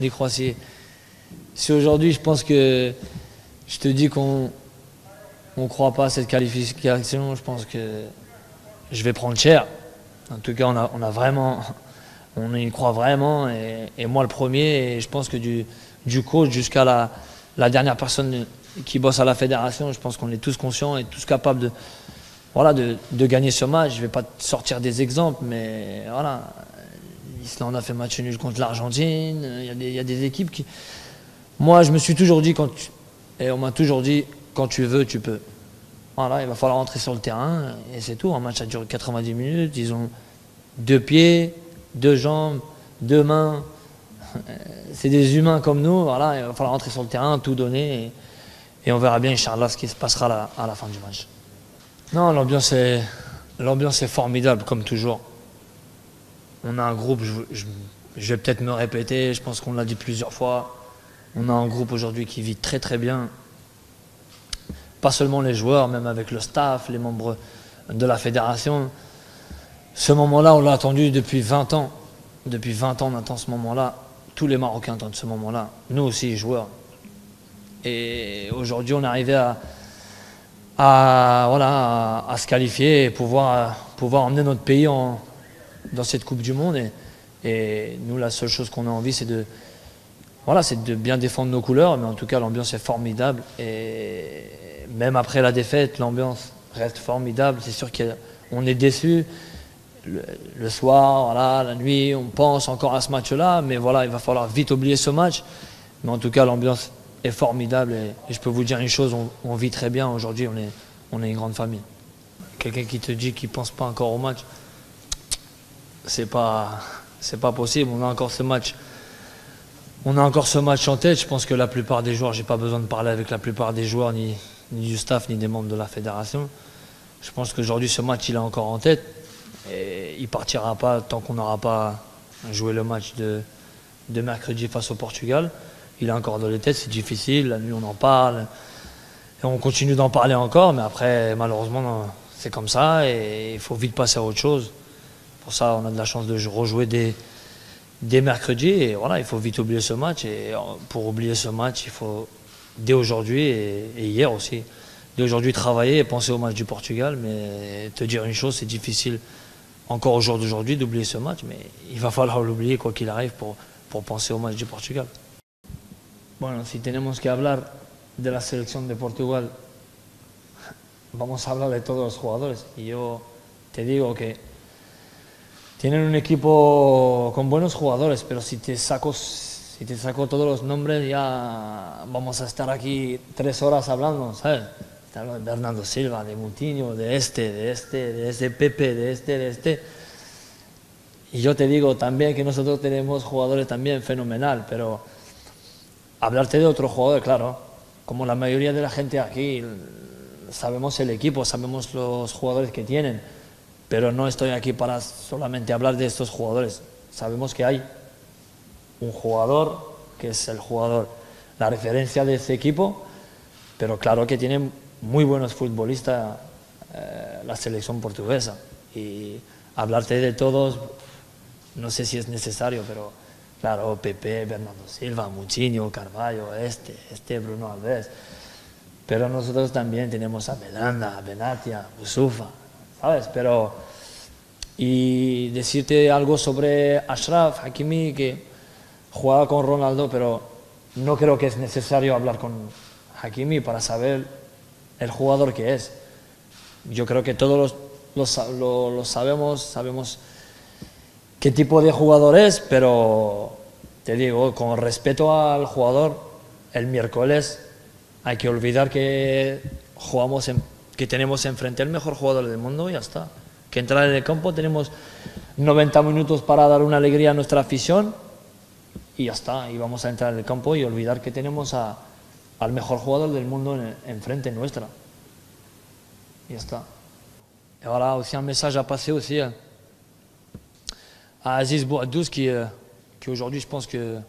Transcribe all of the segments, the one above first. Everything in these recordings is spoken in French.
y croit. Si aujourd'hui, je pense que je te dis qu'on ne croit pas à cette qualification, je pense que je vais prendre cher. En tout cas, on y croit vraiment, et moi le premier, et je pense que du coach jusqu'à la dernière personne qui bosse à la fédération, je pense qu'on est tous conscients et tous capables de gagner ce match. Je ne vais pas te sortir des exemples, mais voilà, l'Islande a fait match nul contre l'Argentine, il y a des équipes qui... Moi, je me suis toujours dit, et on m'a toujours dit, quand tu veux, tu peux. Voilà, il va falloir rentrer sur le terrain, et c'est tout. Un match a duré 90 minutes, ils ont 2 pieds, 2 jambes, 2 mains. C'est des humains comme nous, voilà, il va falloir rentrer sur le terrain, tout donner, et on verra bien, Inch'Allah, ce qui se passera à la fin du match. Non, l'ambiance est formidable, comme toujours. On a un groupe, je vais peut-être me répéter, je pense qu'on l'a dit plusieurs fois. On a un groupe aujourd'hui qui vit très très bien. Pas seulement les joueurs, même avec le staff, les membres de la fédération. Ce moment-là, on l'a attendu depuis 20 ans. Depuis 20 ans, on attend ce moment-là. Tous les Marocains attendent ce moment-là. Nous aussi, joueurs. Et aujourd'hui, on est arrivé à se qualifier et pouvoir emmener notre pays dans cette Coupe du Monde. Et nous, la seule chose qu'on a envie, c'est de bien défendre nos couleurs. Mais en tout cas, l'ambiance est formidable. Et même après la défaite, l'ambiance reste formidable. C'est sûr qu'on est déçus. Le soir, voilà, la nuit, on pense encore à ce match-là, mais voilà, il va falloir vite oublier ce match. Mais en tout cas, l'ambiance est formidable, et je peux vous dire une chose, on vit très bien. Aujourd'hui, on est une grande famille. Quelqu'un qui te dit qu'il ne pense pas encore au match, c'est pas possible. On a encore ce match en tête. Je pense que la plupart des joueurs, j'ai pas besoin de parler avec la plupart des joueurs, ni du staff, ni des membres de la fédération. Je pense qu'aujourd'hui, ce match, il est encore en tête. Et il ne partira pas tant qu'on n'aura pas joué le match de mercredi face au Portugal. Il est encore dans les têtes, c'est difficile, la nuit on en parle. Et on continue d'en parler encore, mais après, malheureusement, c'est comme ça et il faut vite passer à autre chose. Pour ça, on a de la chance de rejouer dès mercredi, et voilà, il faut vite oublier ce match. Et pour oublier ce match, il faut, dès aujourd'hui et hier aussi, dès aujourd'hui travailler et penser au match du Portugal. Mais te dire une chose, c'est difficile encore au jour d'aujourd'hui d'oublier ce match, mais il va falloir l'oublier quoi qu'il arrive pour penser au match du Portugal. Bueno, si tenemos que hablar de la selección de Portugal, vamos a hablar de todos los jugadores. Y yo te digo que tienen un equipo con buenos jugadores, pero si te saco todos los nombres, ya vamos a estar aquí 3 horas hablando, ¿sabes? Te hablo de Bernardo Silva, de Moutinho, de Pepe, de este. Y yo te digo también que nosotros tenemos jugadores también fenomenal, pero hablarte de otro jugador, claro, como la mayoría de la gente aquí, sabemos el equipo, sabemos los jugadores que tienen, pero no estoy aquí para solamente hablar de estos jugadores. Sabemos que hay un jugador que es el jugador, la referencia de ese equipo, pero claro que tienen muy buenos futbolistas la selección portuguesa. Y hablarte de todos, no sé si es necesario, pero claro, Pepe, Bernardo Silva, Moutinho, Carvalho, Bruno Alves. Pero nosotros también tenemos a Belanda, a Benatia, Boussoufa, ¿sabes? Y decirte algo sobre Achraf Hakimi, que jugaba con Ronaldo, pero no creo que es necesario hablar con Hakimi para saber el jugador que es. Yo creo que todos lo sabemos qué tipo de jugador es, pero te digo, con respeto al jugador, el miércoles hay que olvidar que que tenemos enfrente el mejor jugador del mundo y ya está. Que entrar en el campo, tenemos 90 minutos para dar una alegría a nuestra afición y ya está. Y vamos a entrar en el campo y olvidar que tenemos al mejor jugador del mundo enfrente nuestra. Et ça. Et voilà, aussi un message à passer aussi à Aziz Bouaddouz qui aujourd'hui, je pense que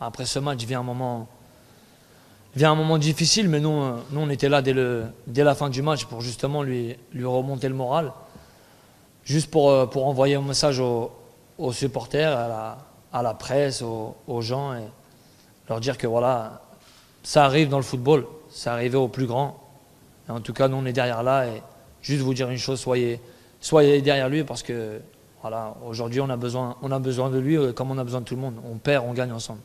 après ce match vient un moment difficile, mais nous on était là dès la fin du match pour justement lui remonter le moral, juste pour envoyer un message aux supporters, à la presse, aux gens, leur dire que voilà, ça arrive dans le football, ça arrive aux plus grands. Et en tout cas, nous on est derrière là et juste vous dire une chose, soyez derrière lui parce que voilà, aujourd'hui on a besoin de lui comme on a besoin de tout le monde. On perd, on gagne ensemble.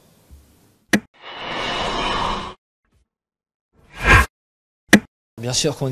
Bien sûr qu'on